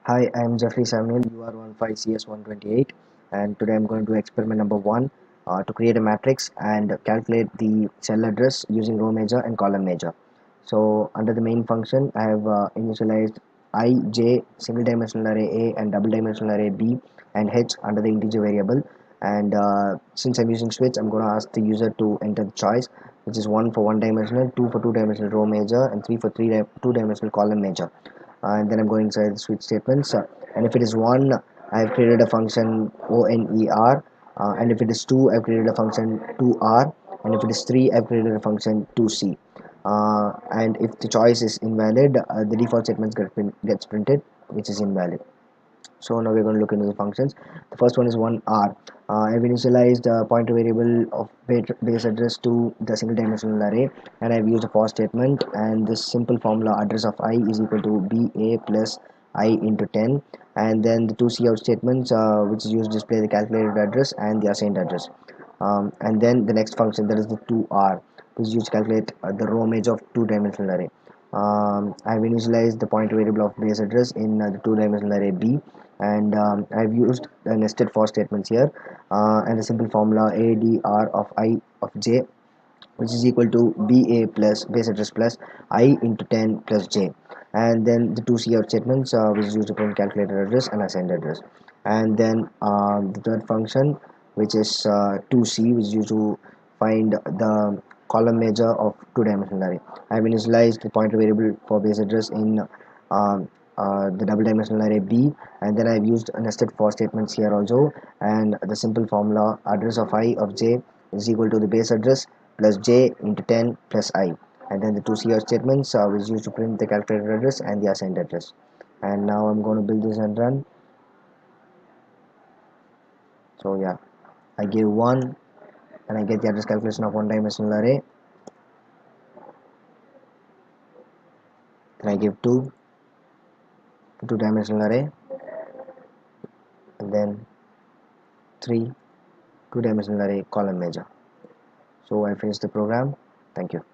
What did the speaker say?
Hi, I'm Jeffrey Samuel, UR15CS128, and today I'm going to do experiment number 1 to create a matrix and calculate the cell address using row major and column major. So, under the main function, I have initialized I, J, single dimensional array A and double dimensional array B and H under the integer variable. And since I'm using switch, I'm going to ask the user to enter the choice, which is 1 for 1 dimensional, 2 for 2 dimensional row major, and 3 for 2 dimensional column major. And then I'm going inside the switch statements, and if it is 1, I've created a function ONER, and if it is 2, I've created a function 2R, and if it is 3, I've created a function 2C. And if the choice is invalid, the default statement gets printed, which is invalid. So now we're going to look into the functions. The first one is 1R. I've initialized a pointer variable of base address to the single dimensional array, and I've used a for statement, and this simple formula address of I is equal to BA plus I into 10, and then the two cout statements, which is used to display the calculated address and the assigned address. And then the next function, that is the 2R, which is used to calculate the row major of two-dimensional array. I've initialized the pointer variable of base address in the two-dimensional array B, and I've used the nested for statements here, and a simple formula ADR of I of j, which is equal to BA plus base address plus I into 10 plus j, and then the two cout statements, which is used to print calculated address and assigned address. And then the third function, which is 2C, which is used to find the column major of two-dimensional array. I have initialized the pointer variable for base address in the double dimensional array B, and then I've used nested for statements here also, and the simple formula address of I of j is equal to the base address plus j into 10 plus I, and then the two cout statements, which is used to print the calculated address and the assigned address. And now I'm going to build this and run. So yeah, I gave 1 and I get the address calculation of one dimensional array. Then I give 2 two-dimensional array, and then 3 two-dimensional array column major. So I finished the program. Thank you.